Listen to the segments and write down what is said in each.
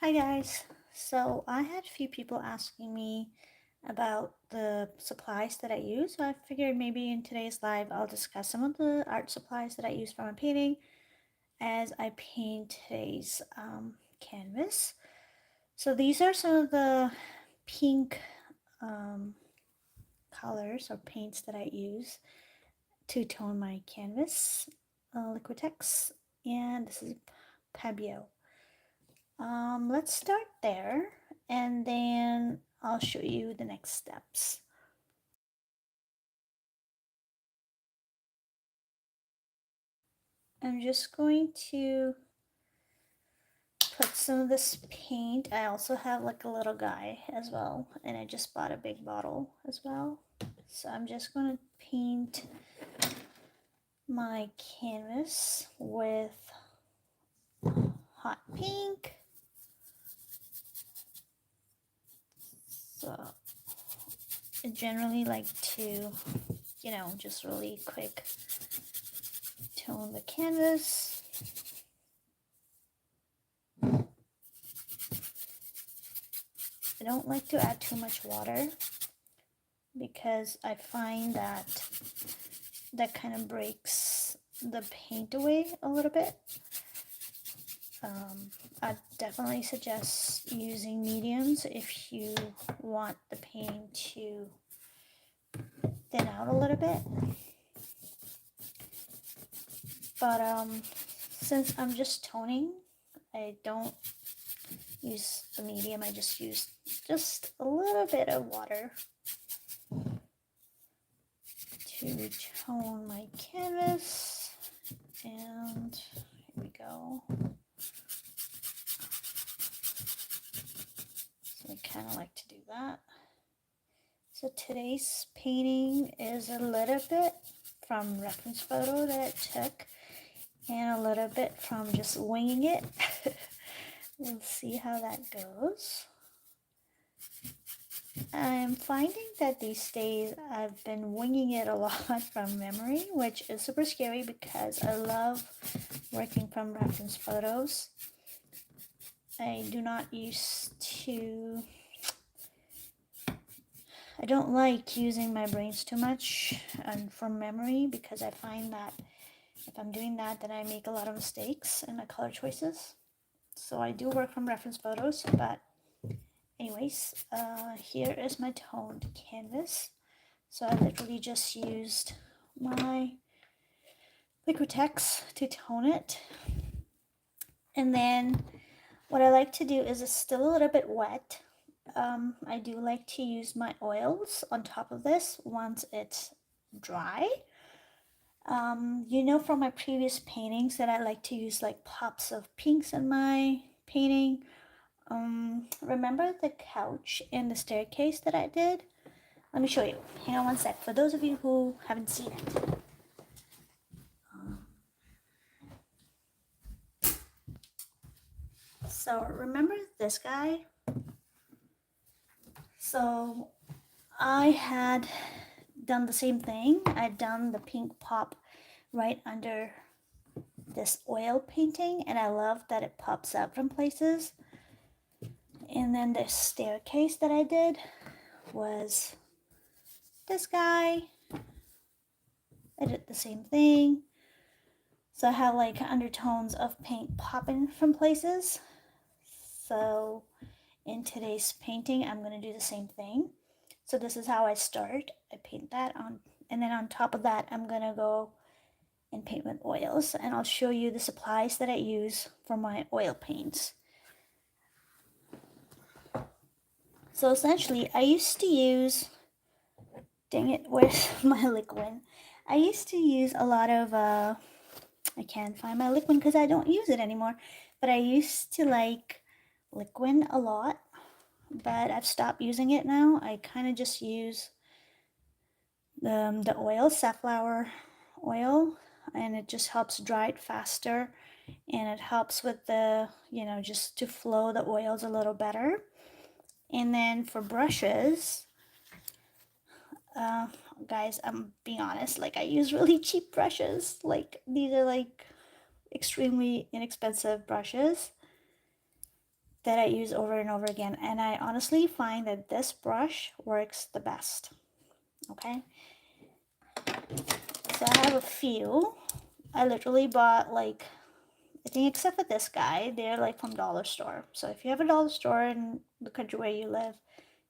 Hi guys. So I had a few people asking me about the supplies that I use. So I figured maybe in today's live I'll discuss some of the art supplies that I use for my painting as I paint today's canvas. So these are some of the pink um, colors or paints that I use to tone my canvas. Liquitex, and this is Pabio. Let's start there and then I'll show you the next steps. I'm just going to put some of this paint. I also have like a little guy as well, and I just bought a big bottle as well. So I'm just going to paint my canvas with hot pink. So I generally like to, just really quick tone the canvas. I don't like to add too much water because I find that kind of breaks the paint away a little bit. I definitely suggest using mediums if you want the paint to thin out a little bit. But since I'm just toning, I don't use the medium. I just use just a little bit of water to tone my canvas. And here we go. So I kind of like to do that. So today's painting is a little bit from reference photo that I took and a little bit from just winging it. We'll see how that goes. I'm finding that these days I've been winging it a lot from memory, which is super scary because I love working from reference photos. I do not used to I don't like using my brains too much and from memory because I find that if I'm doing that, then I make a lot of mistakes in my color choices. So I do work from reference photos, but anyways, here is my toned canvas. So I literally just used my Liquitex to tone it. And then what I like to do is it's still a little bit wet. I do like to use my oils on top of this once it's dry. From my previous paintings that I like to use like pops of pinks in my painting. Remember the couch and the staircase that I did? Let me show you. Hang on one sec. For those of you who haven't seen it. So remember this guy? So I had done the same thing. I'd done the pink pop right under this oil painting, and I love that it pops up from places. And then the staircase that I did was this guy. I did the same thing. So I have like undertones of paint popping from places. So in today's painting, I'm going to do the same thing. So this is how I start. I paint that on, and then on top of that, I'm going to go and paint with oils. And I'll show you the supplies that I use for my oil paints. So essentially, I used to use, dang it, where's my liquid? I used to use a lot of, I can't find my liquid because I don't use it anymore, but I used to like liquid a lot, but I've stopped using it now. I kind of just use the oil, safflower oil, and it just helps dry it faster, and it helps with the, just to flow the oils a little better. And then for brushes, guys, I'm being honest, like I use really cheap brushes. Like these are like extremely inexpensive brushes. that I use over and over again. And I honestly find that this brush works the best. Okay. So I have a few. I literally bought like, I think except for this guy, they're like from dollar store. So if you have a dollar store in the country where you live,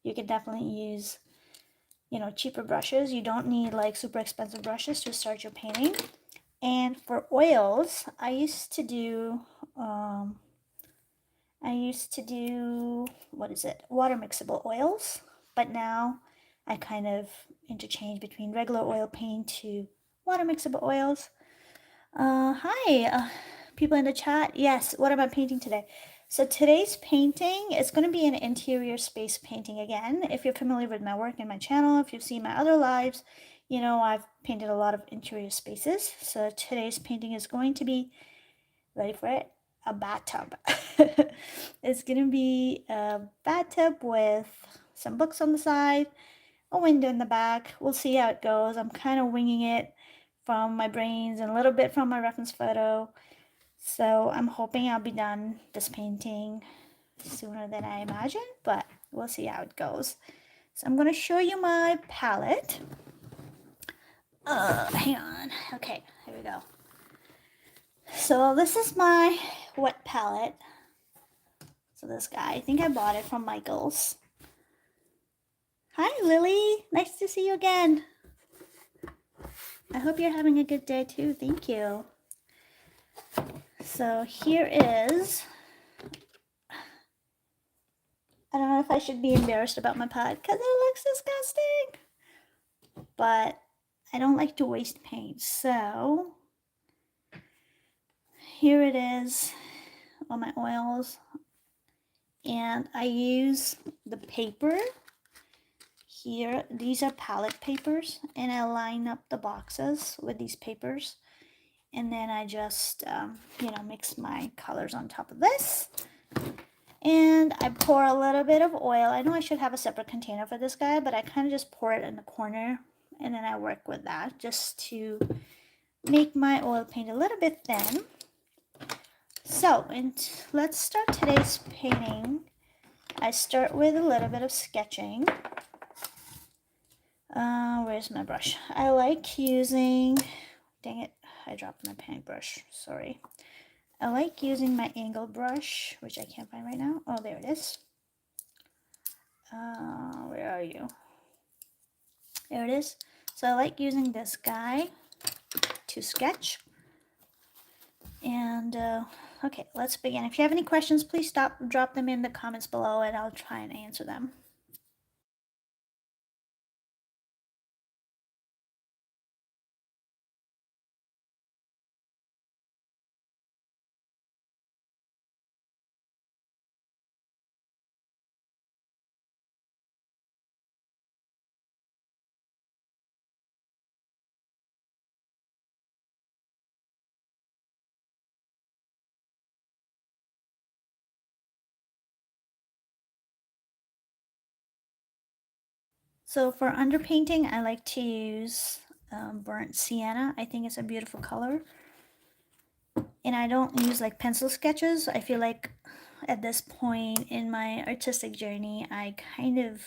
you can definitely use, you know, cheaper brushes. You don't need like super expensive brushes to start your painting. And for oils, I used to do, what is it? Water mixable oils. But now I kind of interchange between regular oil paint to water mixable oils. Hi, people in the chat. Yes, what am I painting today? So today's painting is going to be an interior space painting again. If you're familiar with my work and my channel, if you've seen my other lives, you know I've painted a lot of interior spaces. So today's painting is going to be, ready for it, a bathtub. It's going to be a bathtub with some books on the side, a window in the back. We'll see how it goes. I'm kind of winging it from my brains and a little bit from my reference photo. So I'm hoping I'll be done this painting sooner than I imagined, but we'll see how it goes. So I'm going to show you my palette. Hang on. Okay, here we go. So this is my wet palette. So this guy, I think I bought it from Michaels. Hi Lily, nice to see you again. I hope you're having a good day too. Thank you. So here is, I don't know if I should be embarrassed about my palette because it looks disgusting, but I don't like to waste paint. So here it is, all my oils, and I use the paper here. These are palette papers, and I line up the boxes with these papers, and then I just you know, mix my colors on top of this, and I pour a little bit of oil. I know I should have a separate container for this guy, but I kind of just pour it in the corner, and then I work with that just to make my oil paint a little bit thin. So, and let's start today's painting. I start with a little bit of sketching. Where's my brush? I like using, dang it, I dropped my paintbrush, sorry. I like using my angle brush, which I can't find right now. Oh, there it is. Where are you? There it is. So I like using this guy to sketch. And okay, let's begin. If you have any questions, please drop them in the comments below, and I'll try and answer them. So for underpainting, I like to use burnt sienna. I think it's a beautiful color. And I don't use like pencil sketches. I feel like at this point in my artistic journey, I kind of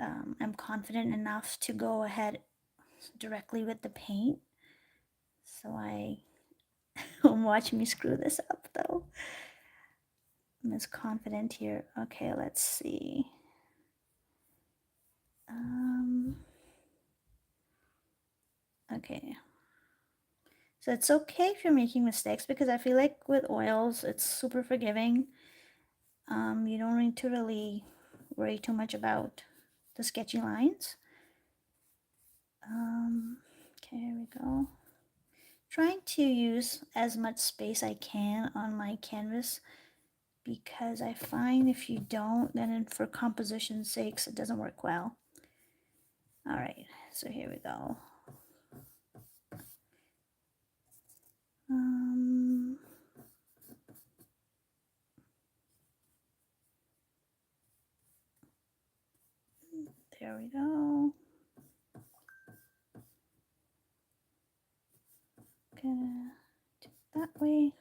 am confident enough to go ahead directly with the paint. So watch me screw this up though. I'm as confident here. Okay, let's see. Okay. So it's okay if you're making mistakes, because I feel like with oils, it's super forgiving. You don't need to really worry too much about the sketchy lines. Okay, here we go. Trying to use as much space I can on my canvas, because I find if you don't, then for composition's sakes, it doesn't work well. All right, so here we go. There we go. Gonna do it that way.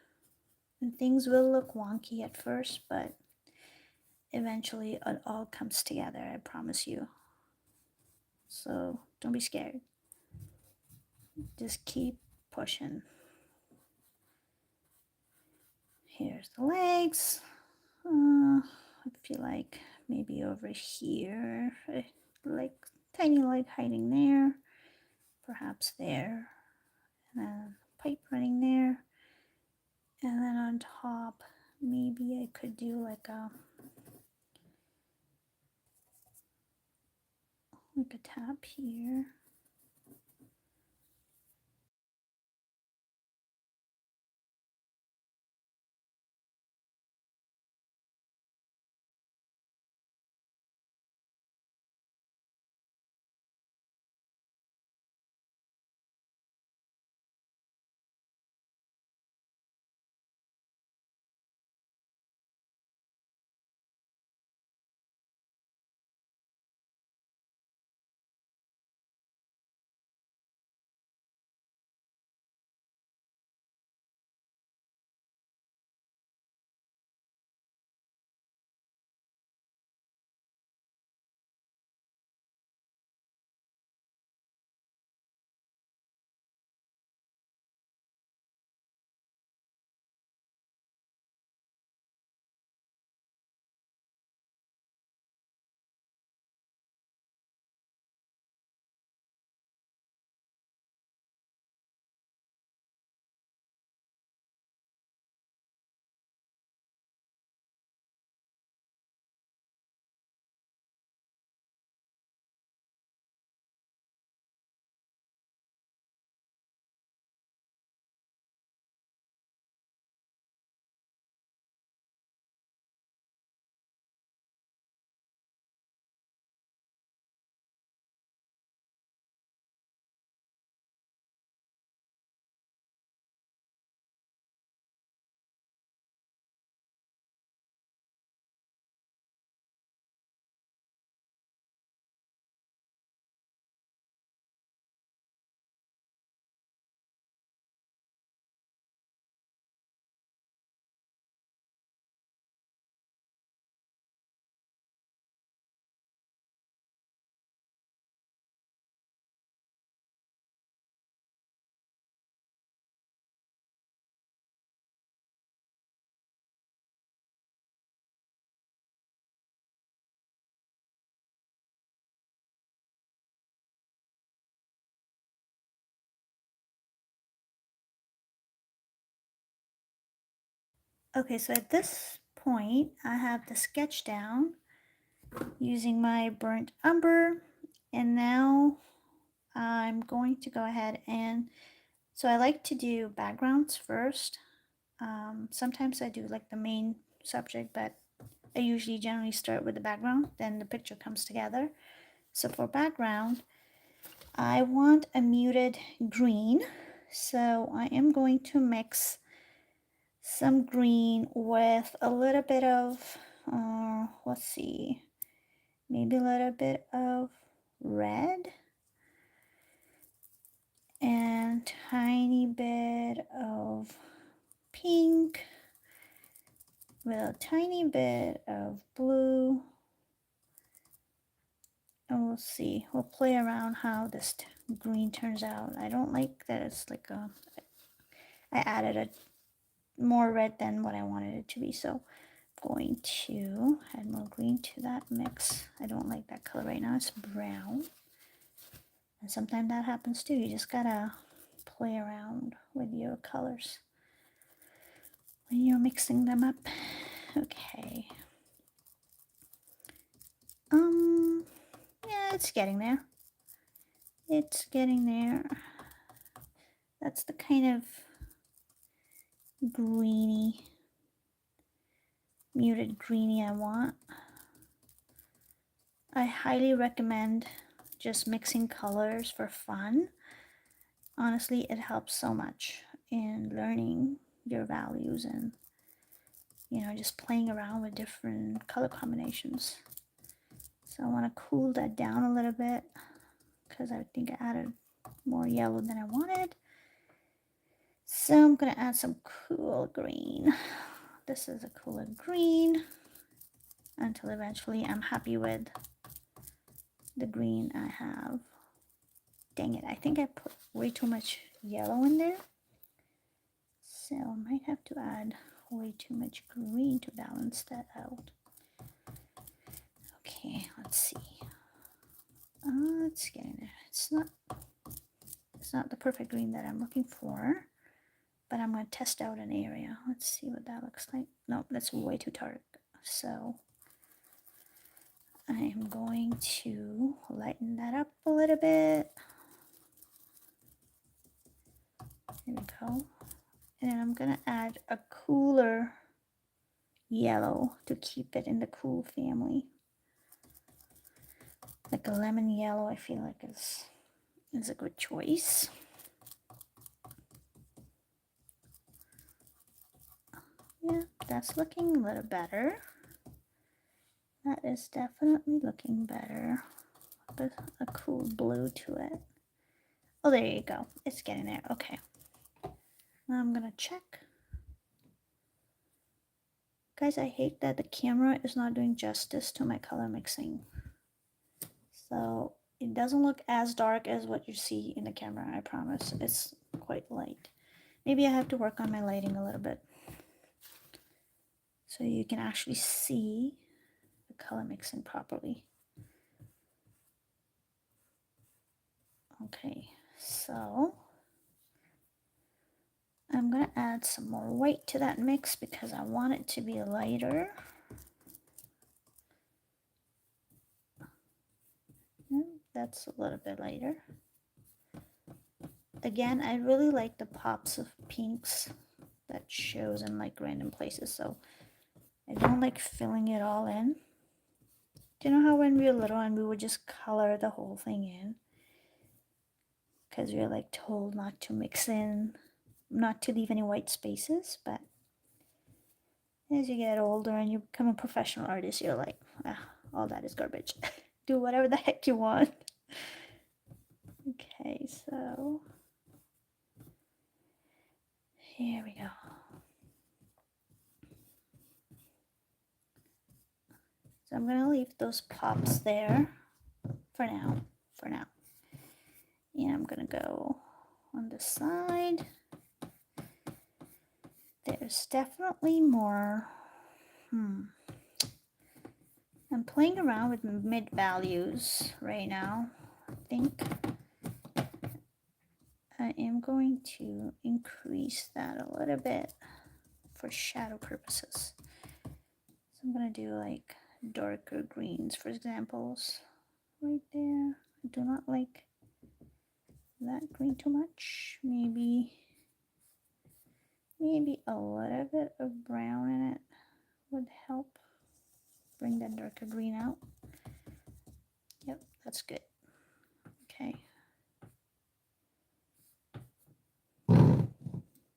And things will look wonky at first, but eventually it all comes together, I promise you. So don't be scared. Just keep pushing. Here's the legs. I feel like maybe over here, like tiny leg hiding there, perhaps there, and then pipe running there, and then on top, maybe I could do like a tap here. Okay, so at this point, I have the sketch down using my burnt umber, and now I'm going to go ahead and, so I like to do backgrounds first. Sometimes I do like the main subject, but I usually generally start with the background, then the picture comes together. So for background, I want a muted green. So I am going to mix some green with a little bit of, let's see, maybe a little bit of red and tiny bit of pink with a tiny bit of blue. And we'll see. We'll play around how this green turns out. I don't like that it's like a, I added a more red than what I wanted it to be. So I'm going to add more green to that mix. I don't like that color right now. It's brown. And sometimes that happens too. You just gotta play around with your colors when you're mixing them up. Okay. Yeah, it's getting there. It's getting there. That's the kind of greeny, muted greeny I want. I highly recommend just mixing colors for fun. Honestly, it helps so much in learning your values and, you know, just playing around with different color combinations. So I want to cool that down a little bit because I think I added more yellow than I wanted. So I'm gonna add some cool green. This is a cooler green until eventually I'm happy with the green I have. Dang it, I think I put way too much yellow in there. So I might have to add way too much green to balance that out. Okay, let's see. Let's get in there. It's not the perfect green that I'm looking for, but I'm going to test out an area. Let's see what that looks like. No, that's way too dark. So I am going to lighten that up a little bit. There we go. And then I'm going to add a cooler yellow to keep it in the cool family. Like a lemon yellow, I feel like is a good choice. Yeah, that's looking a little better. That is definitely looking better. With a cool blue to it. Oh, there you go. It's getting there. Okay. Now I'm gonna check. Guys, I hate that the camera is not doing justice to my color mixing. So it doesn't look as dark as what you see in the camera, I promise. It's quite light. Maybe I have to work on my lighting a little bit so you can actually see the color mixing properly. Okay, so I'm gonna add some more white to that mix because I want it to be lighter. That's a little bit lighter. Again, I really like the pops of pinks that shows in like random places, so I don't like filling it all in. Do you know how when we were little and we would just color the whole thing in? Because we were like told not to mix in, not to leave any white spaces, but as you get older and you become a professional artist, you're like, all that is garbage. Do whatever the heck you want. Okay, so here we go. So I'm gonna leave those pops there for now. And I'm gonna go on the side. There's definitely more. I'm playing around with mid values right now. I think I am going to increase that a little bit for shadow purposes. So I'm gonna do like darker greens, for examples, right there. I do not like that green too much. Maybe a little bit of brown in it would help bring that darker green out. Yep, that's good. Okay.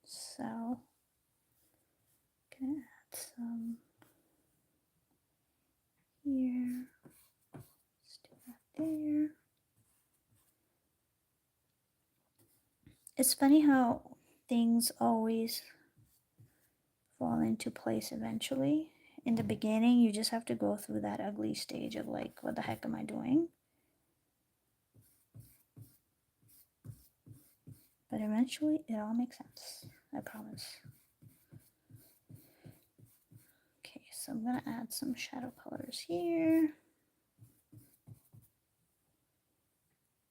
So, gonna add some here. Let's do that there. It's funny how things always fall into place eventually. In the beginning, you just have to go through that ugly stage of like, what the heck am I doing? But eventually, it all makes sense. I promise. Okay, so I'm gonna add some shadow colors here.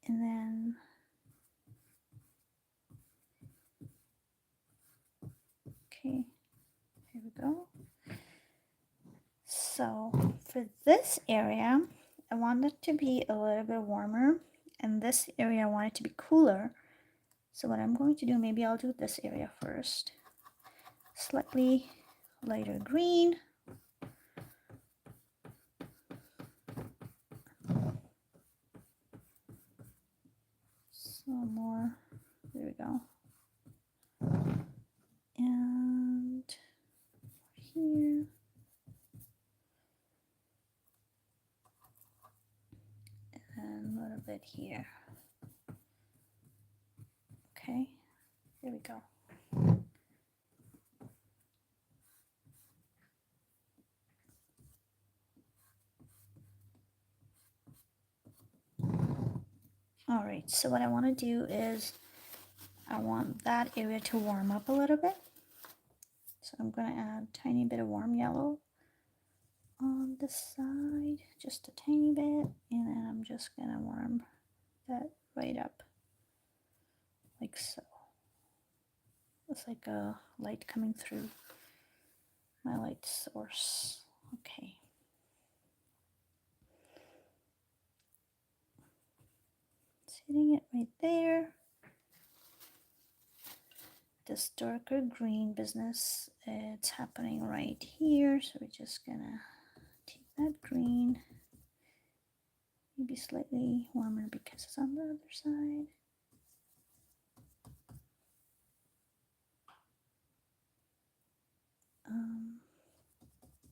And then okay, here we go. So for this area, I want it to be a little bit warmer, and this area I want it to be cooler. So what I'm going to do, maybe I'll do this area first. Slightly lighter green. Some more, there we go. And here. And a little bit here. Okay, there we go. So what I want to do is I want that area to warm up a little bit. So I'm going to add a tiny bit of warm yellow on the side, just a tiny bit, and then I'm just going to warm that right up like so. It's like a light coming through my light source. Okay. It's hitting it right there. This darker green business, it's happening right here. So we're just gonna take that green, maybe slightly warmer because it's on the other side.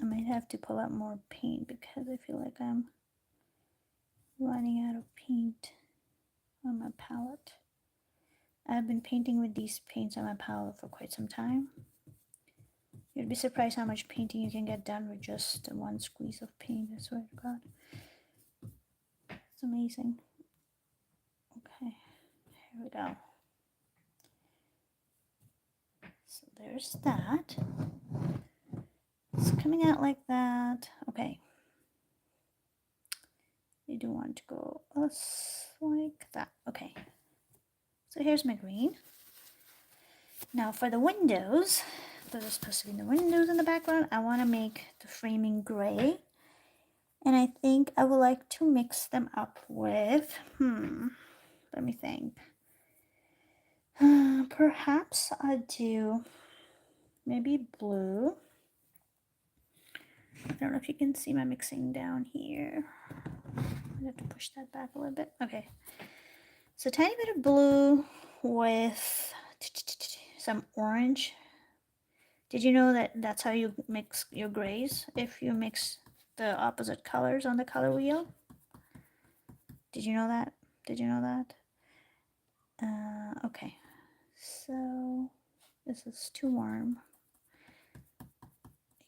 I might have to pull out more paint because I feel like I'm running out of paint on my palette. I've been painting with these paints on my palette for quite some time. You'd be surprised how much painting you can get done with just one squeeze of paint, I swear to God. It's amazing. Okay, here we go. So there's that. It's coming out like that. Okay. You do want to go like that. Okay. So here's my green. Now for the windows, those are supposed to be the windows in the background. I want to make the framing gray. And I think I would like to mix them up with, let me think. Perhaps I'd do maybe blue. I don't know if you can see my mixing down here. I have to push that back a little bit. Okay. So a tiny bit of blue with some orange. Did you know that that's how you mix your grays? If you mix the opposite colors on the color wheel? Did you know that? Did you know that? Okay. So this is too warm.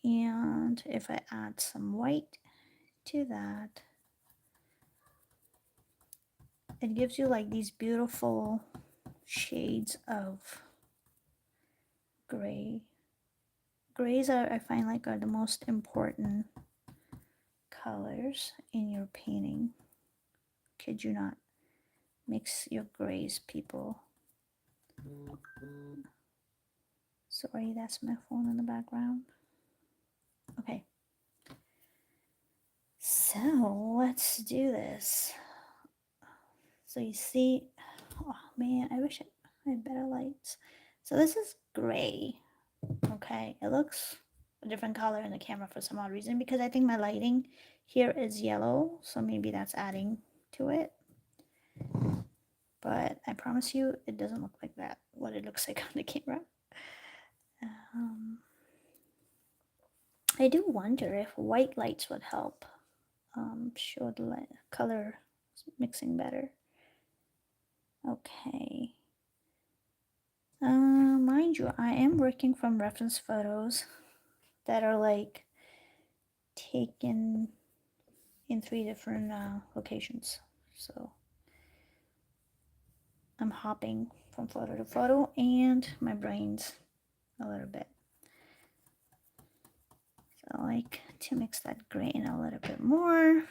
And if I add some white to that, it gives you like these beautiful shades of gray. Grays are, I find, like are the most important colors in your painting. Kid you not. Mix your grays, people. Sorry, that's my phone in the background. Okay. So let's do this. So you see, oh man, I wish I had better lights. So this is gray. Okay, it looks a different color in the camera for some odd reason because I think my lighting here is yellow, so maybe that's adding to it. But I promise you, it doesn't look like that, what it looks like on the camera. I do wonder if white lights would help show the color mixing better. Okay. Mind you, I am working from reference photos that are like taken in 3 different locations. So I'm hopping from photo to photo and my brain's a little bit. So I like to mix that gray in a little bit more,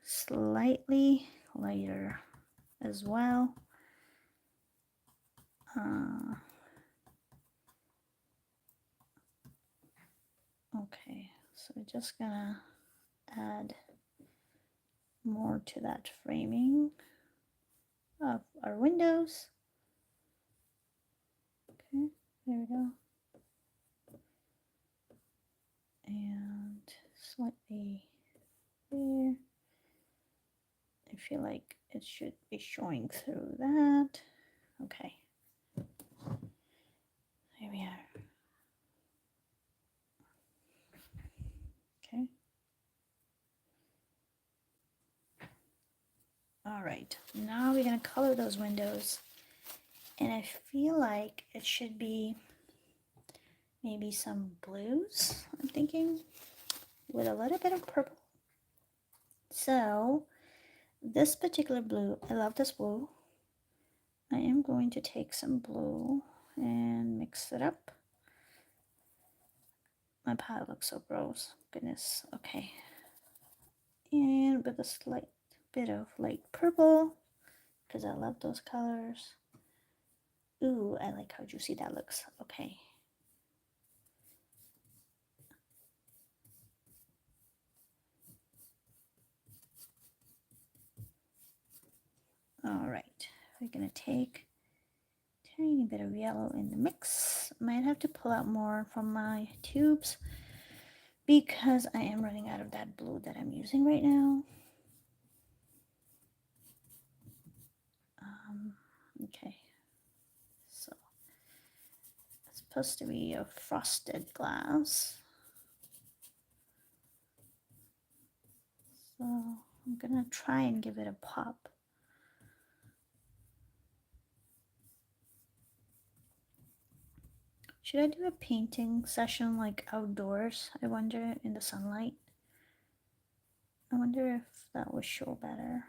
slightly lighter as well. Okay, so we're just gonna add more to that framing of our windows. Okay, there we go. And slightly there. I feel like it should be showing through that. Okay. Here we are. Okay. All right, now we're gonna color those windows. And I feel like it should be maybe some blues, I'm thinking, with a little bit of purple. So this particular blue, I love this blue. I am going to take some blue and mix it up. My palette looks so gross. Goodness. Okay. And with a slight bit of light purple, because I love those colors. Ooh, I like how juicy that looks. Okay. All right. We're going to take a tiny bit of yellow in the mix. Might have to pull out more from my tubes because I am running out of that blue that I'm using right now. Okay. So it's supposed to be a frosted glass. So I'm gonna try and give it a pop. Should I do a painting session like outdoors? I wonder, in the sunlight. I wonder if that would show better.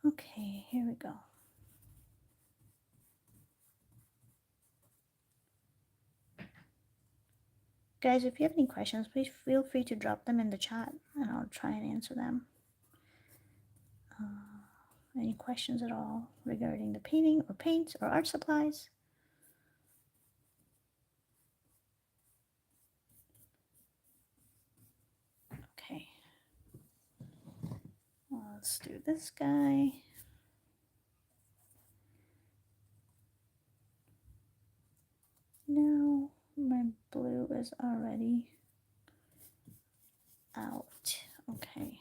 Okay, here we go. Guys, if you have any questions, please feel free to drop them in the chat and I'll try and answer them. Any questions at all regarding the painting or paints or art supplies? Okay. Well, let's do this guy. Now my blue is already out. Okay.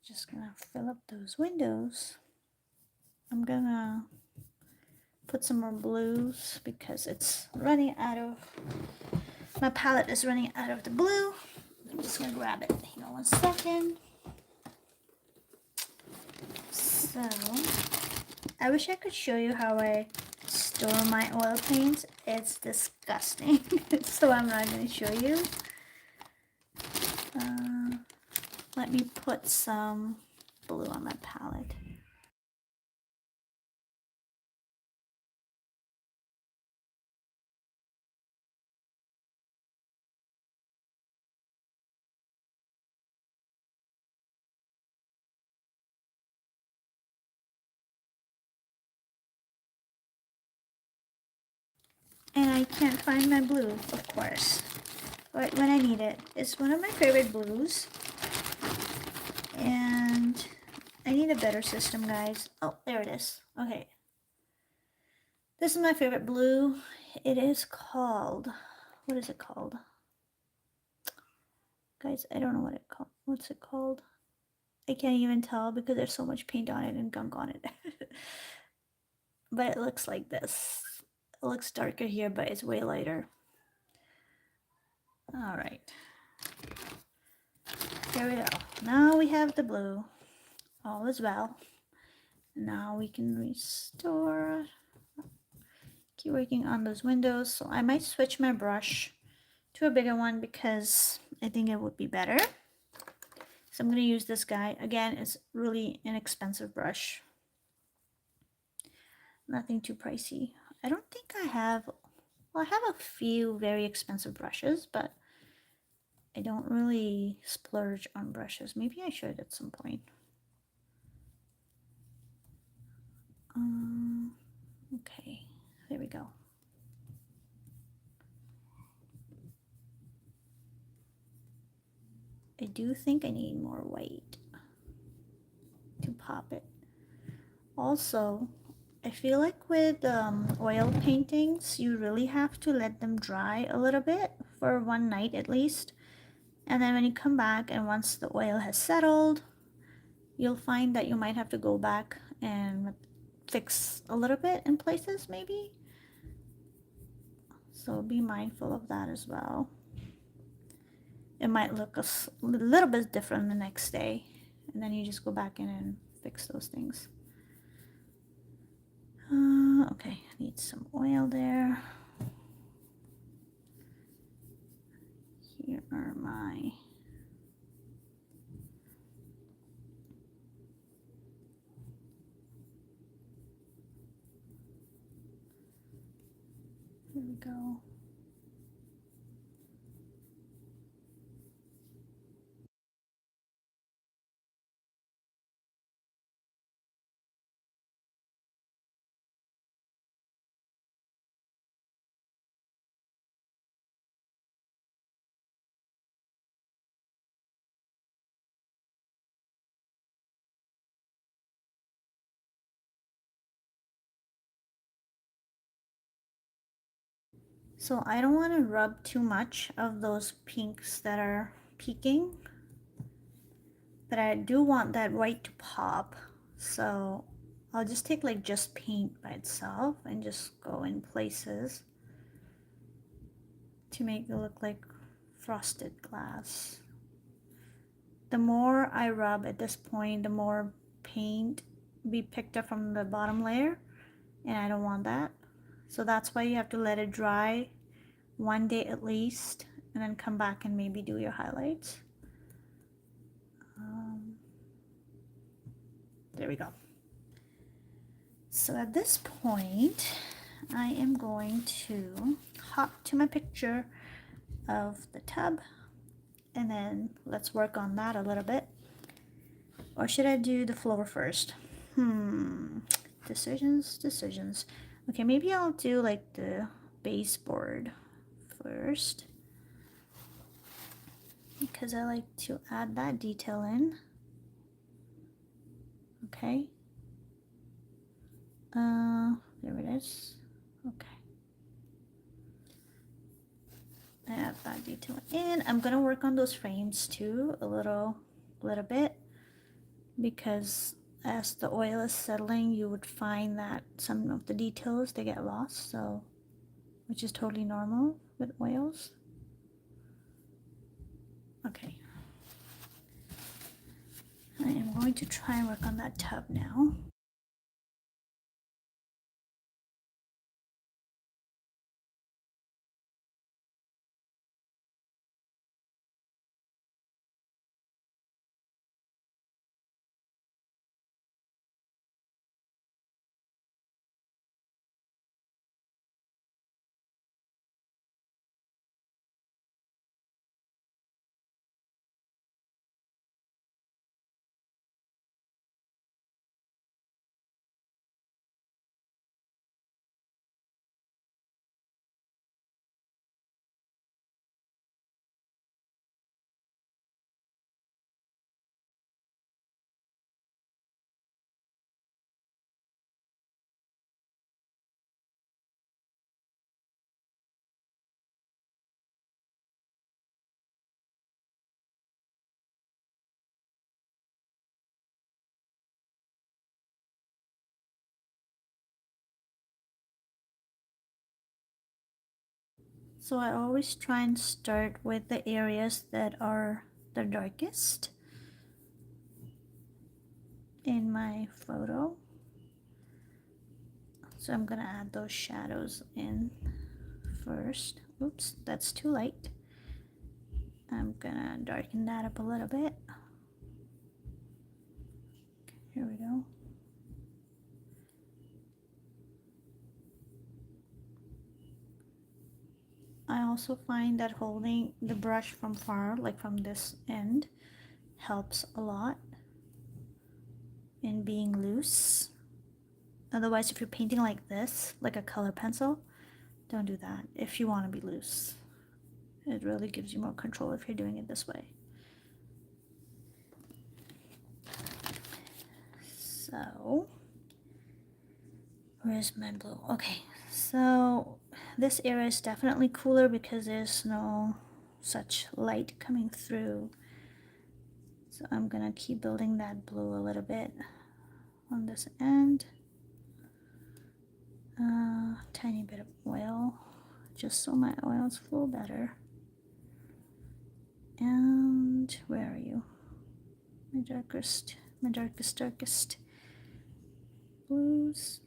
Just gonna fill up those windows. I'm gonna put some more blues because it's running out of, my palette is running out of the blue. I'm just gonna grab it. Hang on 1 second. So, I wish I could show you how I store my oil paints. It's disgusting. So I'm not gonna show you. Let me put some blue on my palette. And I can't find my blue, of course. But when I need it, it's one of my favorite blues. And I need a better system, guys. Oh, there it is. Okay. This is my favorite blue. It is called, what is it called? Guys, I don't know what it called. What's it called? I can't even tell because there's so much paint on it and gunk on it. But it looks like this. It looks darker here, but it's way lighter. All right. Here we go. Now we have the blue. All is well. Now we can restore. Keep working on those windows. So I might switch my brush to a bigger one because I think it would be better. So I'm going to use this guy. Again, it's really inexpensive brush. Nothing too pricey. I don't think I have, well, I have a few very expensive brushes, but I don't really splurge on brushes. Maybe I should at some point. Okay, there we go. I do think I need more white to pop it. Also, I feel like with oil paintings, you really have to let them dry a little bit for 1 night at least. And then when you come back and once the oil has settled, you'll find that you might have to go back and fix a little bit in places maybe. So be mindful of that as well. it might look a little bit different the next day, and then you just go back in and fix those things. Okay, I need some oil there. Here are my here we go. So I don't want to rub too much of those pinks that are peeking, but I do want that white to pop. So I'll just take like just paint by itself and just go in places to make it look like frosted glass. The more I rub at this point, the more paint be picked up from the bottom layer, and I don't want that. So that's why you have to let it dry one day at least, and then come back and maybe do your highlights. There we go. So at this point, I am going to hop to my picture of the tub, and then let's work on that a little bit. Or should I do the floor first? Decisions. Okay, maybe I'll do like the baseboard first, because I like to add that detail in. Okay. There it is. Okay. Add that detail in. I'm gonna work on those frames too a little bit, because as the oil is settling, you would find that some of the details, they get lost, so which is totally normal with oils. Okay. I am going to try and work on that tub now. So I always try and start with the areas that are the darkest in my photo. So I'm gonna add those shadows in first. Oops, that's too light. I'm gonna darken that up a little bit. Here we go. I also find that holding the brush from far, like from this end, helps a lot in being loose. Otherwise, if you're painting like this, like a color pencil, don't do that if you want to be loose. It really gives you more control if you're doing it this way. So, where's my blue? Okay, so this area is definitely cooler because there's no such light coming through. So I'm gonna keep building that blue a little bit on this end. Tiny bit of oil, just so my oils flow better. And where are you? My darkest blues.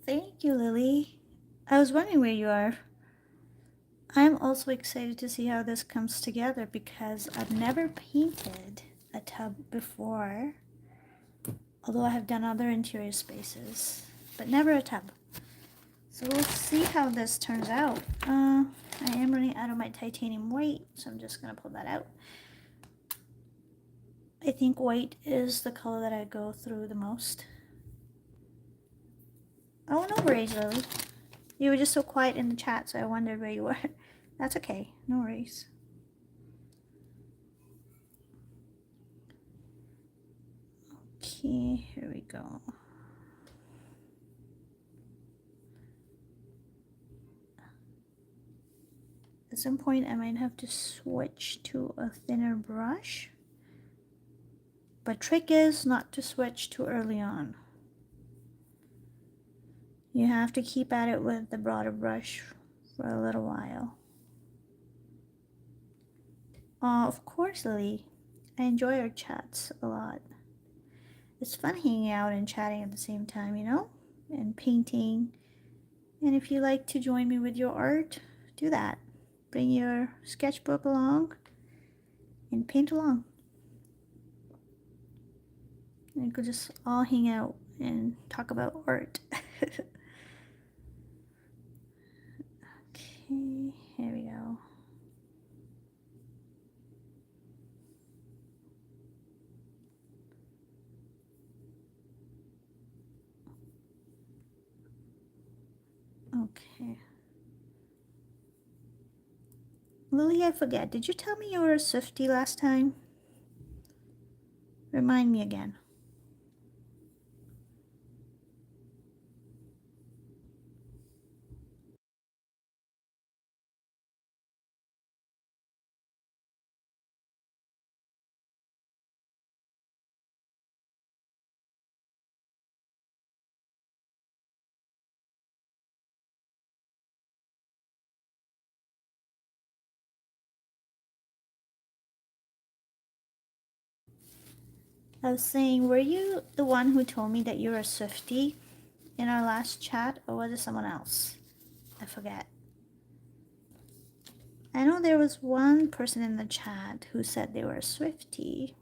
Thank you, Lily. I was wondering where you are. I'm also excited to see how this comes together because I've never painted a tub before, although I have done other interior spaces, but never a tub. So we'll see how this turns out. I am running out of my titanium white, so I'm just gonna pull that out. I think white is the color that I go through the most. Oh, no worries, Lily. You were just so quiet in the chat, so I wondered where you were. That's okay, no worries. Okay, here we go. At some point, I might have to switch to a thinner brush. But trick is not to switch too early on. You have to keep at it with the broader brush for a little while. Of course, Lily. I enjoy our chats a lot. It's fun hanging out and chatting at the same time, you know? And painting. And if you like to join me with your art, do that. Bring your sketchbook along and paint along. And we could just all hang out and talk about art. Okay, here we go. Okay. Lily, I forget. Did you tell me you were a Swiftie last time? Remind me again. I was saying, were you the one who told me that you're a Swiftie in our last chat, or was it someone else? I forget. I know there was one person in the chat who said they were a Swiftie.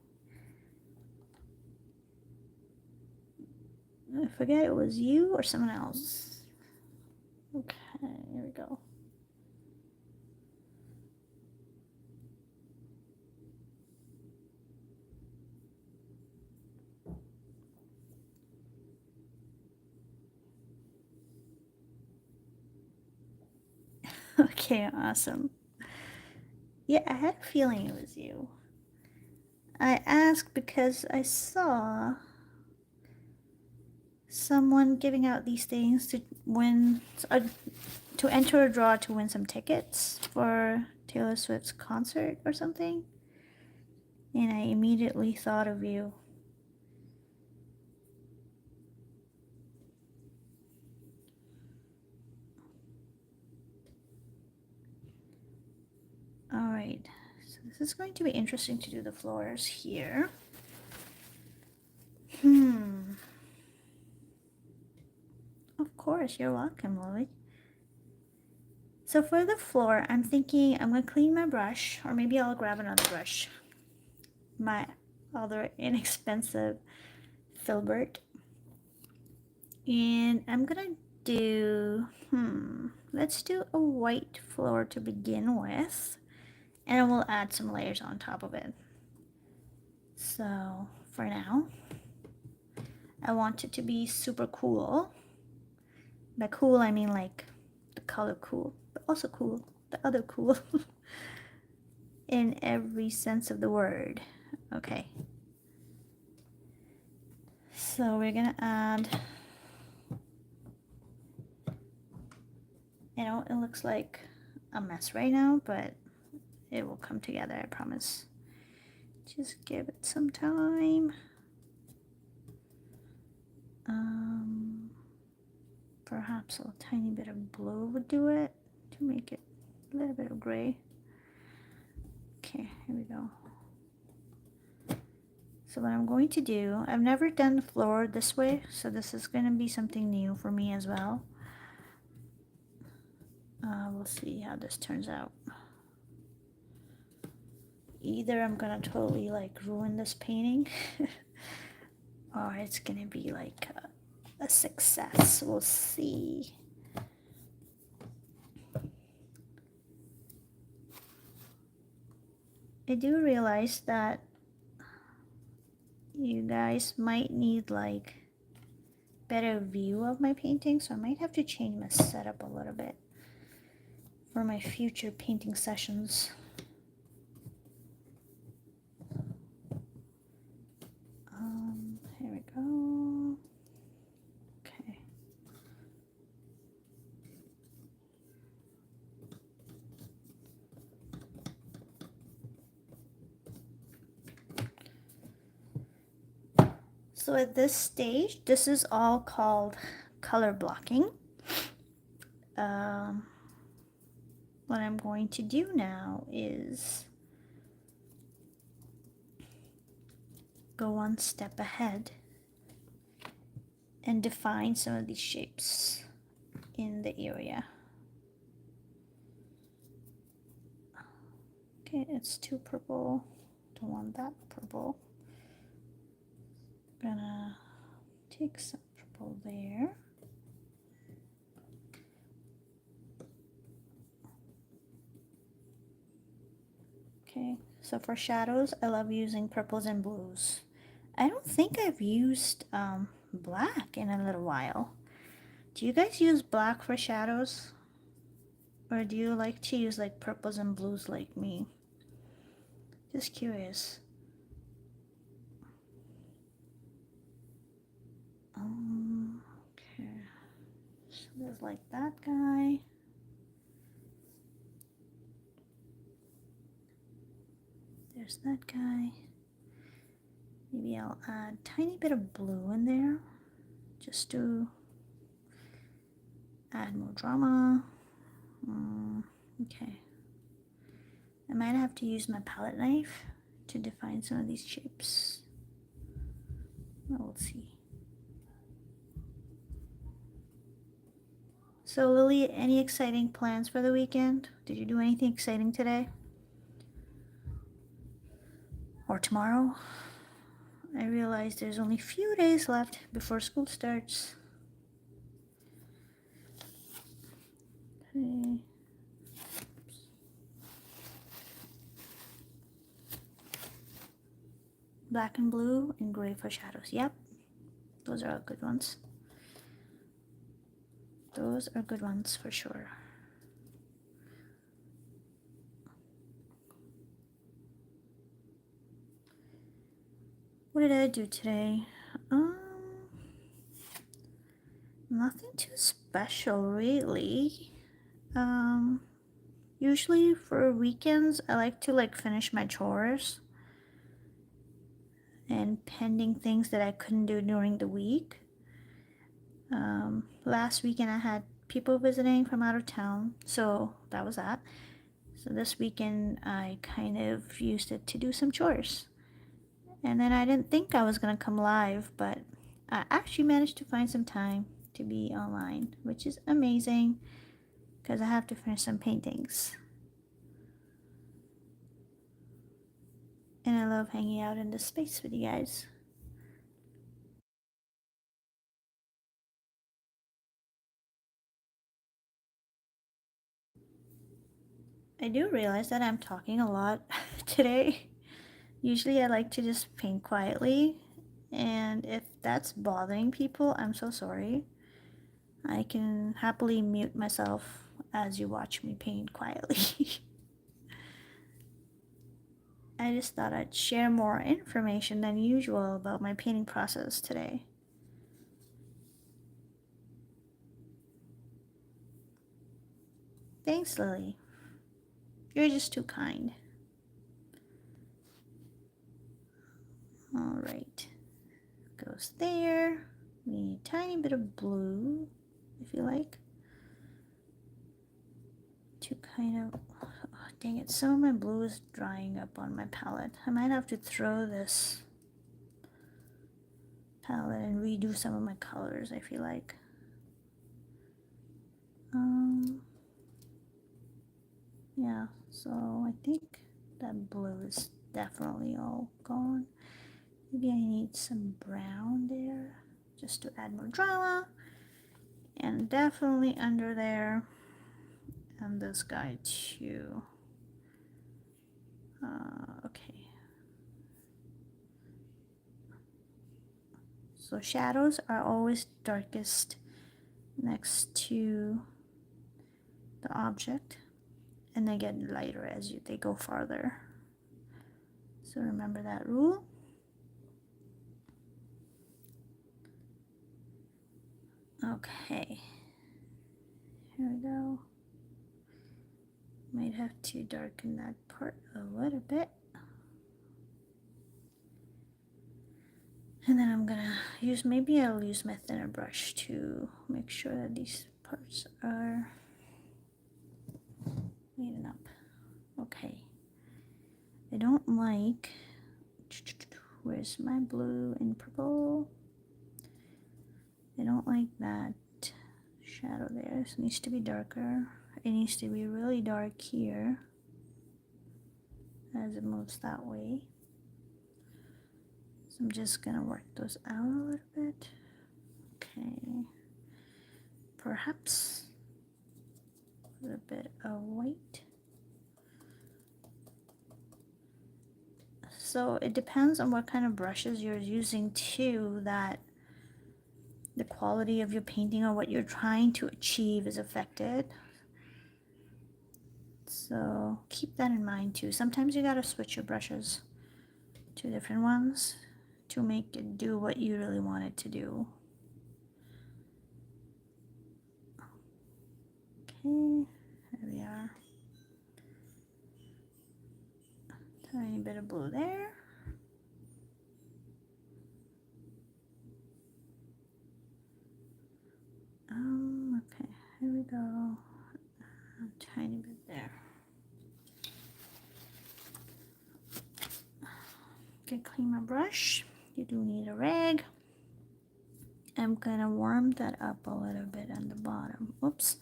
I forget it was you or someone else. Okay, here we go. Okay, awesome. Yeah, I had a feeling it was you. I asked because I saw someone giving out these things to win, to enter a draw to win some tickets for Taylor Swift's concert or something. And I immediately thought of you. All right, so this is going to be interesting to do the floors here. Of course, you're welcome, Lily. So for the floor, I'm thinking I'm gonna clean my brush, or maybe I'll grab another brush. My other inexpensive Filbert. And I'm gonna do, let's do a white floor to begin with. And then we'll add some layers on top of it. So for now, I want it to be super cool. By cool, I mean like the color cool, but also cool, the other cool. In every sense of the word. Okay. So we're gonna add, you know, it looks like a mess right now, but it will come together, I promise. Just give it some time. Perhaps a tiny bit of blue would do it to make it a little bit of gray. Okay, here we go. So what I'm going to do, I've never done the floor this way, so this is going to be something new for me as well. We'll see how this turns out. either I'm gonna totally like ruin this painting or it's gonna be like a success. We'll see. I do realize that you guys might need like better view of my painting, so I might have to change my setup a little bit for my future painting sessions. Here we go. Okay. So at this stage, this is all called color blocking. What I'm going to do now is go one step ahead and define some of these shapes in the area. Okay, it's too purple. Don't want that purple. Gonna take some purple there. Okay, so for shadows, I love using purples and blues. I don't think I've used black in a little while. Do you guys use black for shadows? Or do you like to use like purples and blues like me? Just curious. Okay. So there's like that guy. There's that guy. Maybe I'll add a tiny bit of blue in there just to add more drama. Okay. I might have to use my palette knife to define some of these shapes. Well, we'll see. So Lily, any exciting plans for the weekend? Did you do anything exciting today? Or tomorrow? I realize there's only a few days left before school starts. Okay. Black and blue and gray for shadows. Yep, those are all good ones. Those are good ones for sure. What did I do today? Nothing too special really. Usually for weekends I like to like finish my chores and pending things that I couldn't do during the week. Last weekend I had people visiting from out of town, so that was that. So this weekend I kind of used it to do some chores. And then I didn't think I was gonna come live, but I actually managed to find some time to be online, which is amazing because I have to finish some paintings. And I love hanging out in this space with you guys. I do realize that I'm talking a lot today. Usually I like to just paint quietly, and if that's bothering people, I'm so sorry. I can happily mute myself as you watch me paint quietly. I just thought I'd share more information than usual about my painting process today. Thanks, Lily. You're just too kind. Alright. Goes there. We need a tiny bit of blue, if you like. To kind of... Oh, dang it, some of my blue is drying up on my palette. I might have to throw this palette and redo some of my colors, I feel like. Yeah, so I think That blue is definitely all gone. Maybe I need some brown there just to add more drama. And definitely under there. And this guy too. Okay. So shadows are always darkest next to the object, and they get lighter as they go farther. So remember that rule. Okay, here we go. Might have to darken that part a little bit. And then I'm gonna use, maybe I'll use my thinner brush to make sure that these parts are neaten up. Okay. I don't like, where's my blue and purple? I don't like that shadow there. This needs to be darker. It needs to be really dark here as it moves that way. So I'm just gonna work those out a little bit. Okay. Perhaps a little bit of white. So it depends on what kind of brushes you're using too, that the quality of your painting or what you're trying to achieve is affected. So keep that in mind too. Sometimes you gotta switch your brushes to different ones to make it do what you really want it to do. Okay, there we are. Tiny bit of blue there. Okay, here we go. A tiny bit there. Okay, clean my brush. You do need a rag. I'm gonna warm that up a little bit on the bottom. Oops.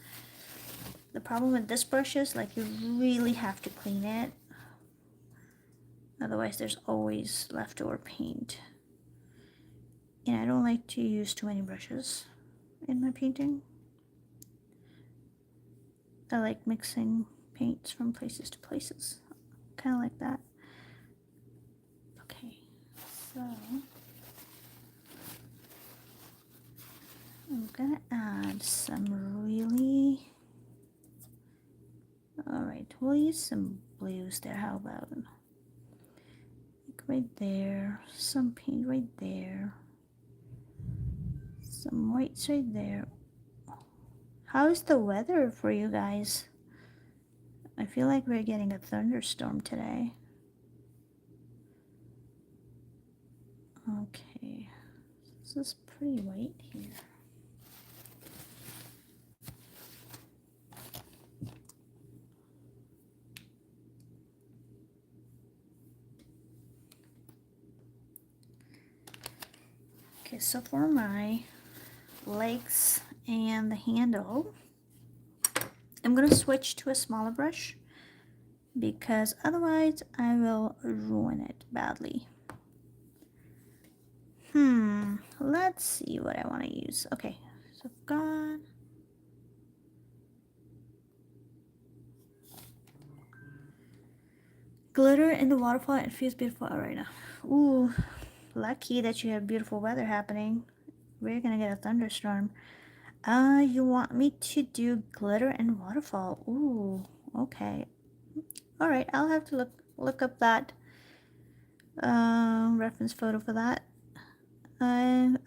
The problem with this brush is, like, you really have to clean it. Otherwise, there's always leftover paint. And I don't like to use too many brushes in my painting. I like mixing paints from places to places. Kind of like that. Okay, so I'm gonna add some really, alright, we'll use some blues there. How about, like right there, some paint right there, some whites right there. How's the weather for you guys? I feel like we're getting a thunderstorm today. Okay, this is pretty white here. Okay, so for my legs and the handle, I'm going to switch to a smaller brush because otherwise I will ruin it badly. Let's see what I want to use. Okay, so I've got glitter in the waterfall. It feels beautiful right now. Ooh, lucky that you have beautiful weather happening. We're gonna get a thunderstorm. You want me to do glitter and waterfall? Ooh, okay. All right, I'll have to look up that reference photo for that.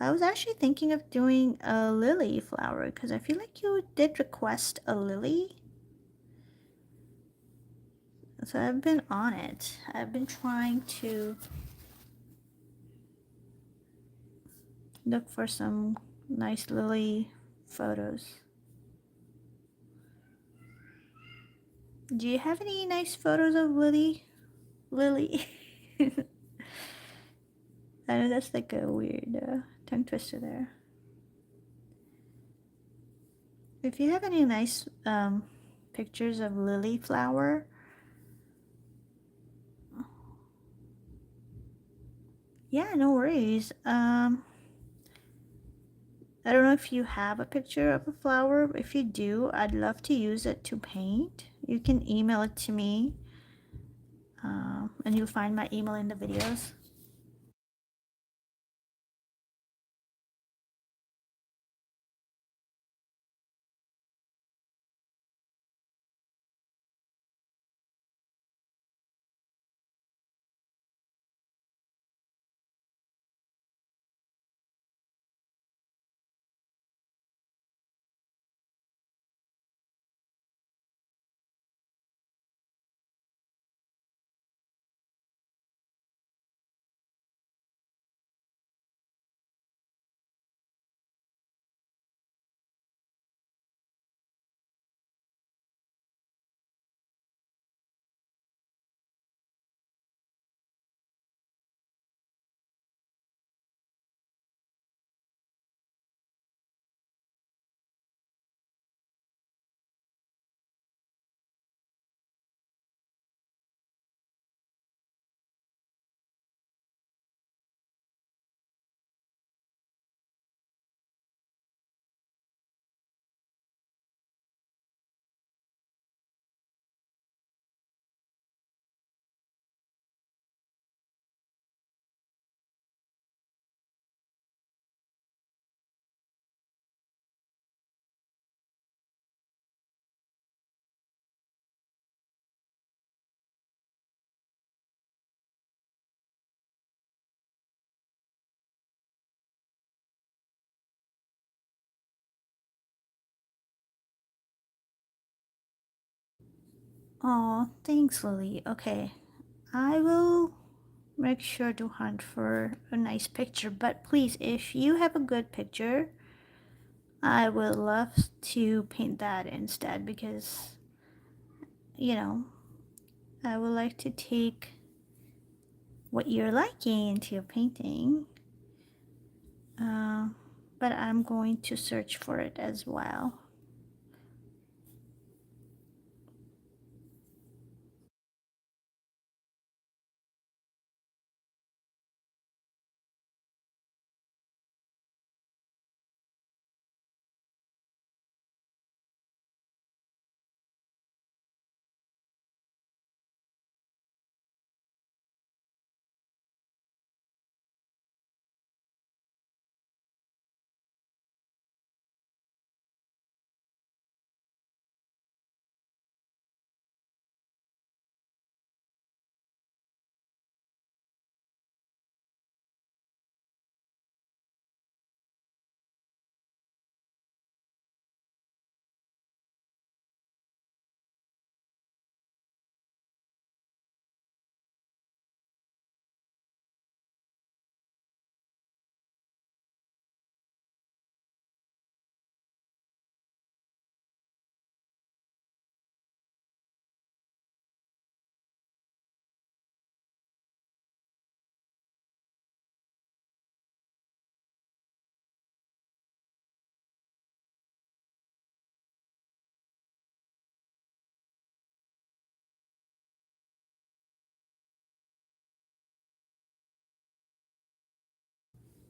I was actually thinking of doing a lily flower because I feel like you did request a lily. So I've been on it. I've been trying to look for some nice lily photos. Do you have any nice photos of Lily? I know that's like a weird tongue twister there. If you have any nice pictures of lily flower, Yeah, no worries. I don't know if you have a picture of a flower. But if you do, I'd love to use it to paint. You can email it to me, and you'll find my email in the videos. Oh, thanks, Lily. Okay, I will make sure to hunt for a nice picture. But please, if you have a good picture, I would love to paint that instead because, you know, I would like to take what you're liking into your painting. Uh, but I'm going to search for it as well.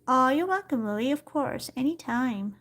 Oh, you're welcome, Lily, of course, anytime.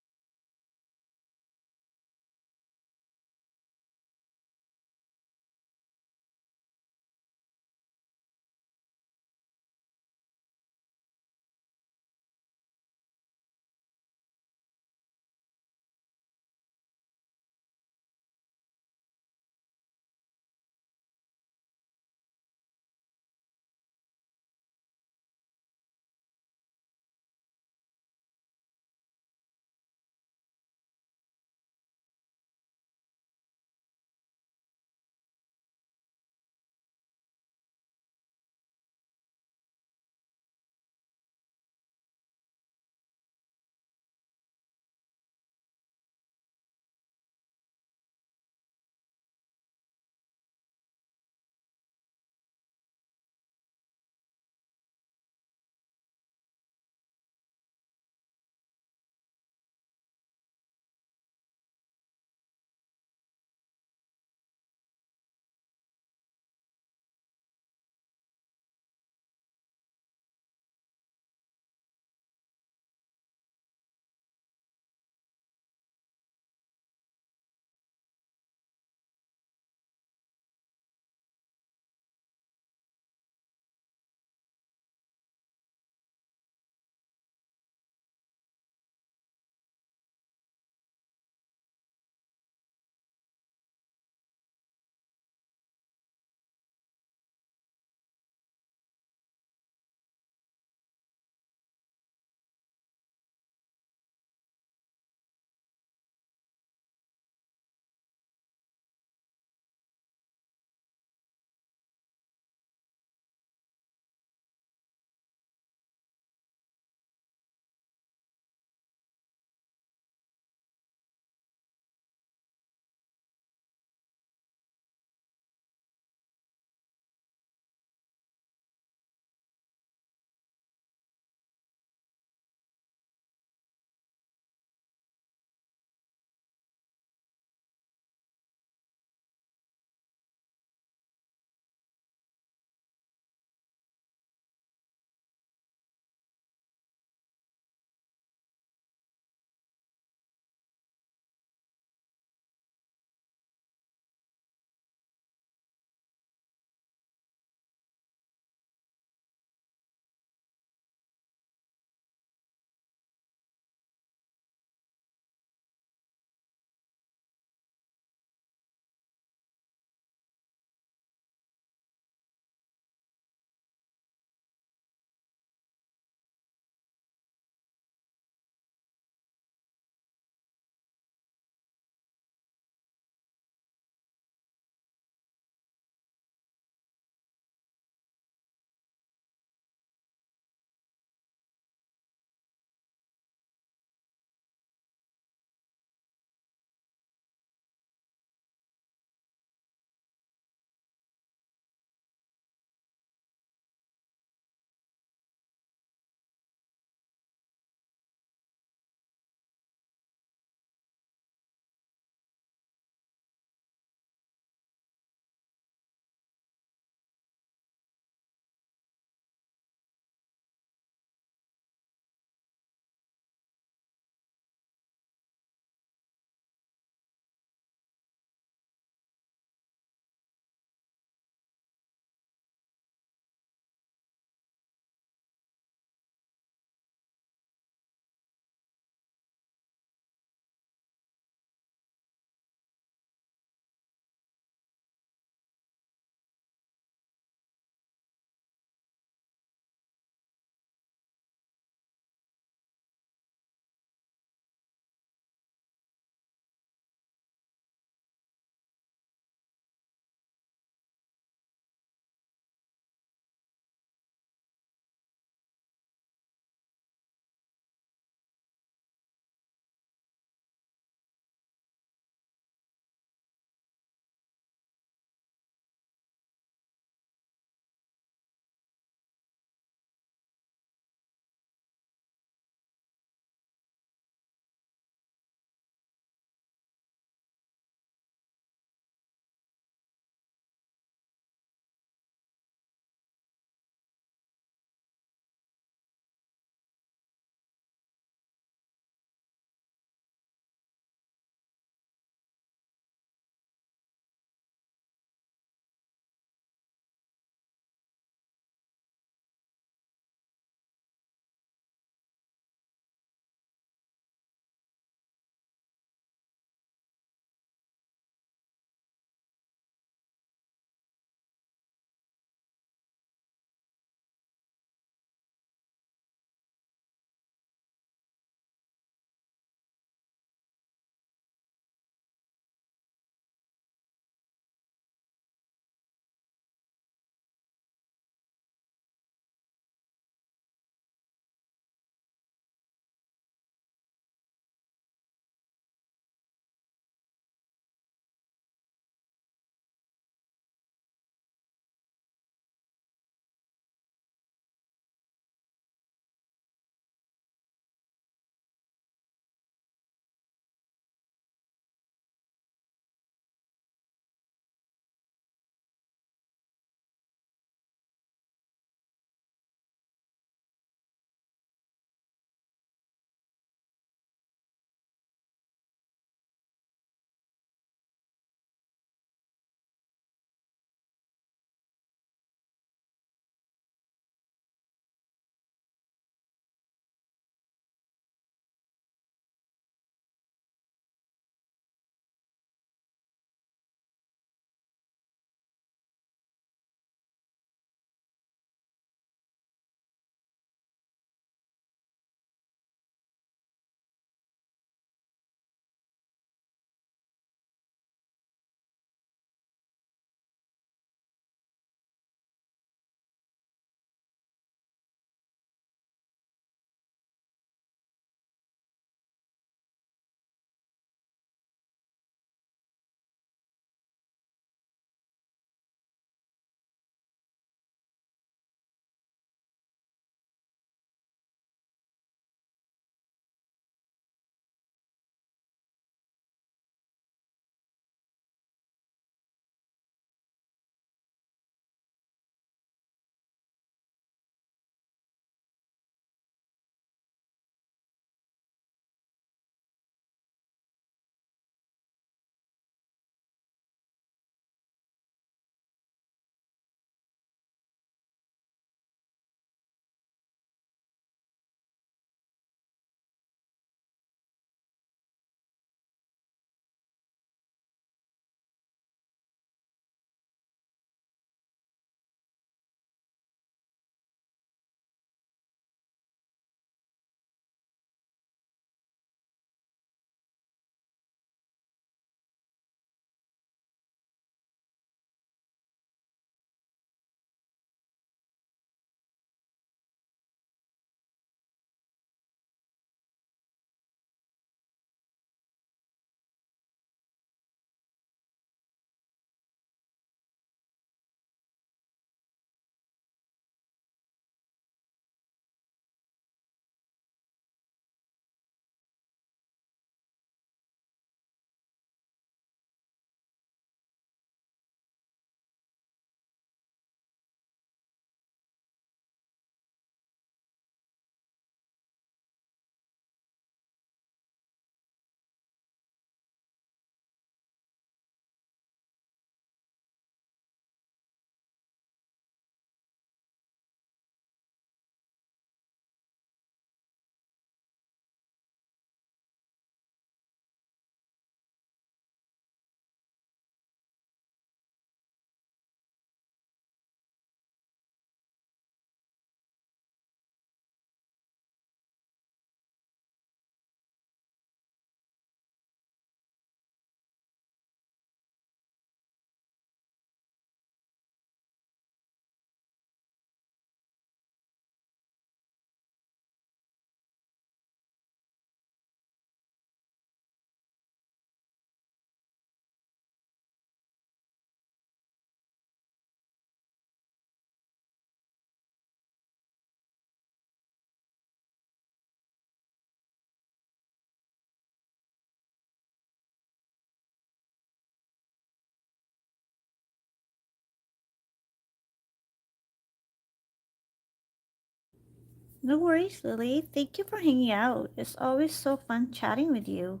No worries, Lily. Thank you for hanging out. It's always so fun chatting with you.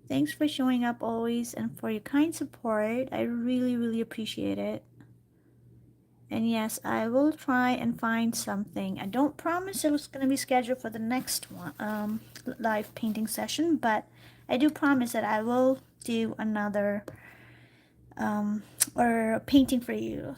Thanks for showing up always and for your kind support. I really, really appreciate it. And yes, I will try and find something. I don't promise it was going to be scheduled for the next one, live painting session, but I do promise that I will do another or painting for you.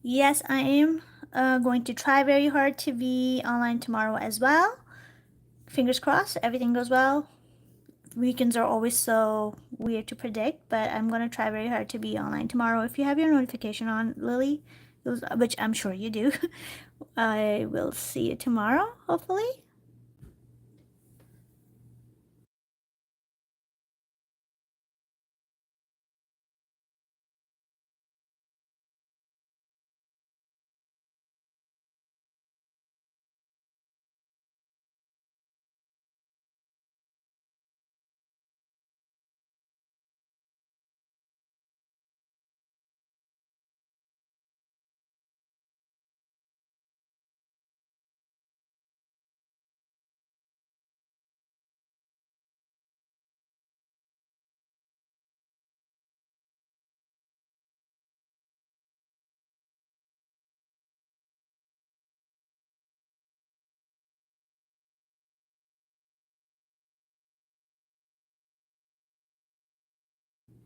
Yes, I am going to try very hard to be online tomorrow as well. Fingers crossed, everything goes well. Weekends are always so weird to predict, but I'm going to try very hard to be online tomorrow. If you have your notification on, Lily, which I'm sure you do, I will see you tomorrow, hopefully.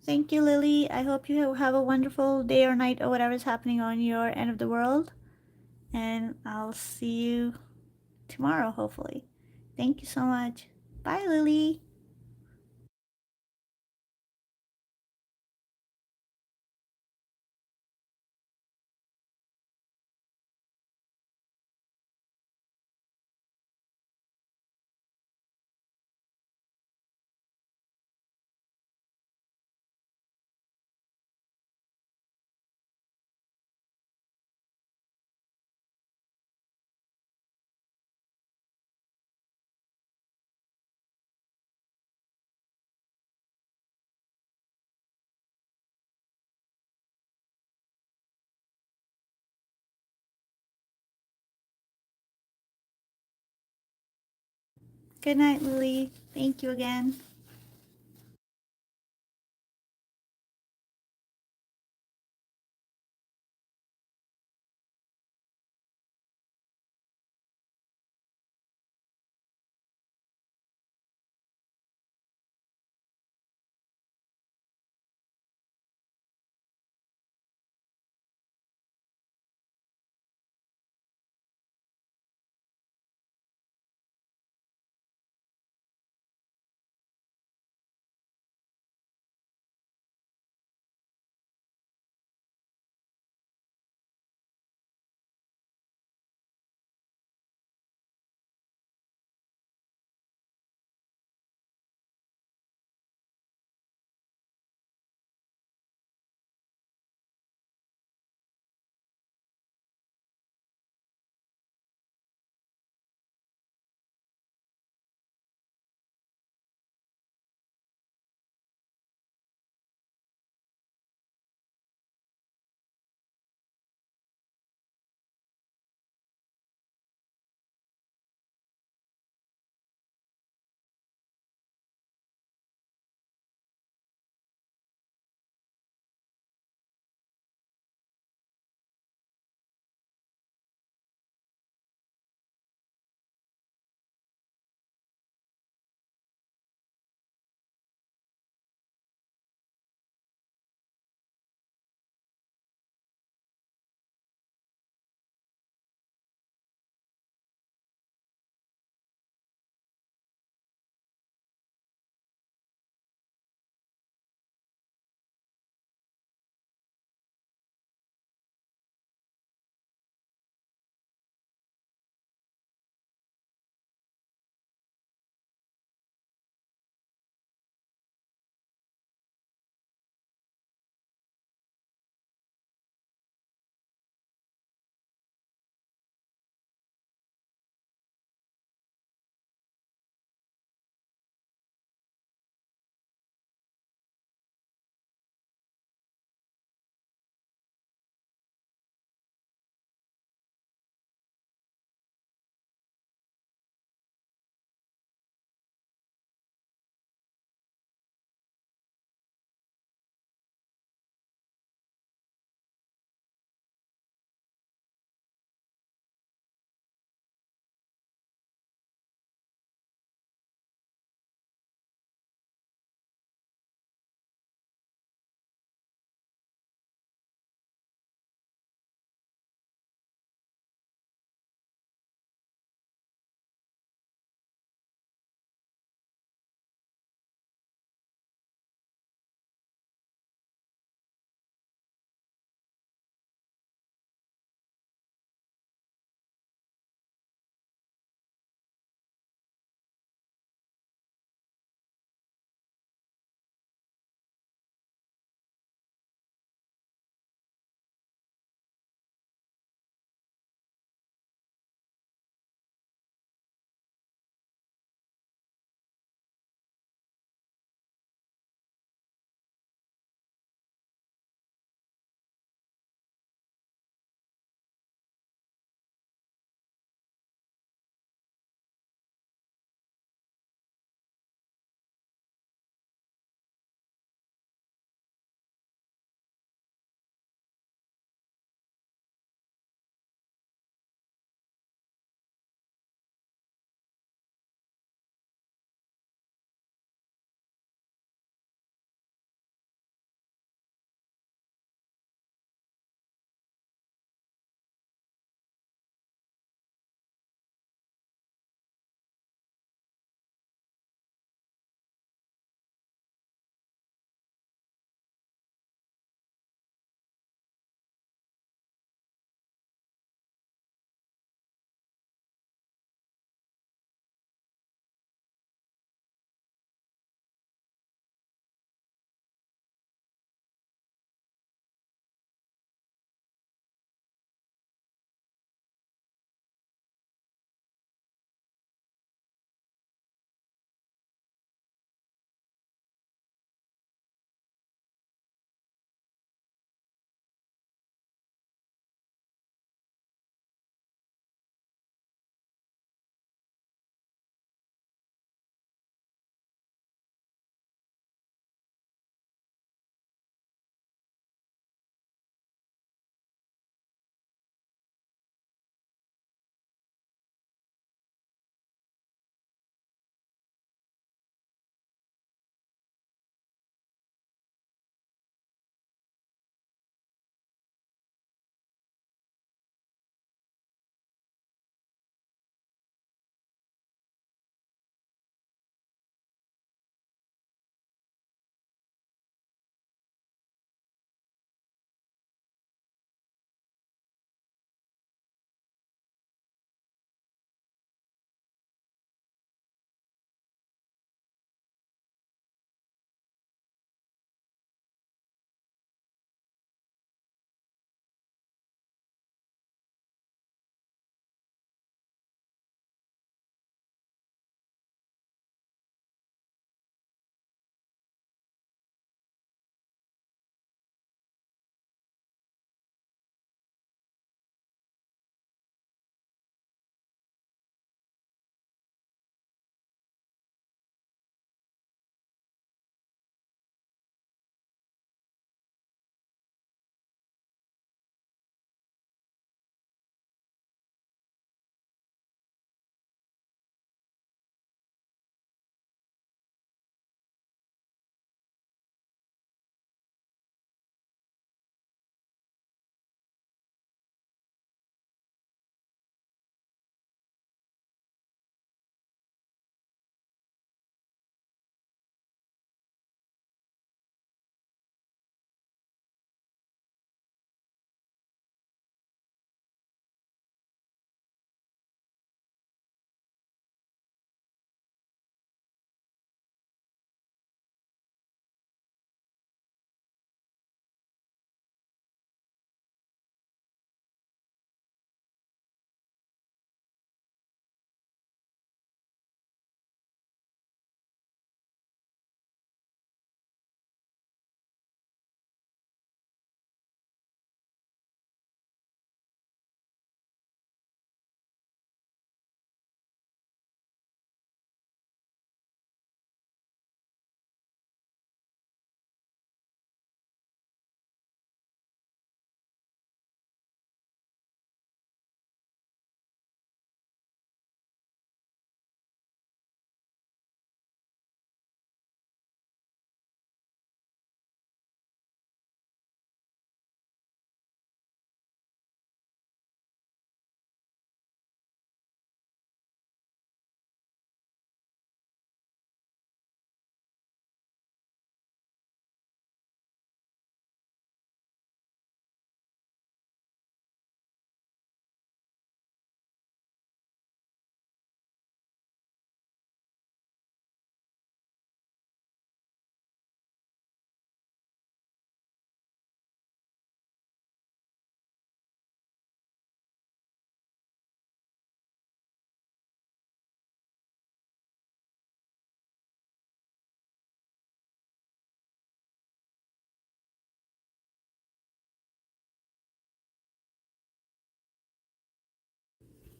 Thank you, Lily. I hope you have a wonderful day or night or whatever's happening on your end of the world. And I'll see you tomorrow, hopefully. Thank you so much. Bye, Lily. Good night, Lily. Thank you again.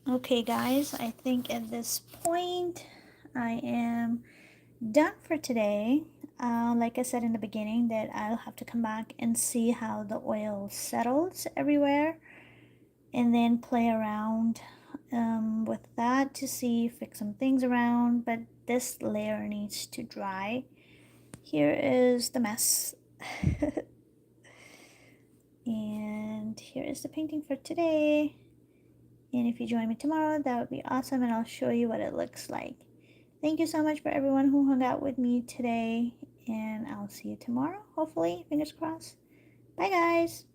Okay guys, I think at this point I am done for today. Like I said in the beginning, that I'll have to come back and see how the oil settles everywhere and then play around with that to see, fix some things around, but this layer needs to dry. Here is the mess. And here is the painting for today. And if you join me tomorrow, that would be awesome, and I'll show you what it looks like. Thank you so much for everyone who hung out with me today, and I'll see you tomorrow, hopefully, fingers crossed. Bye guys.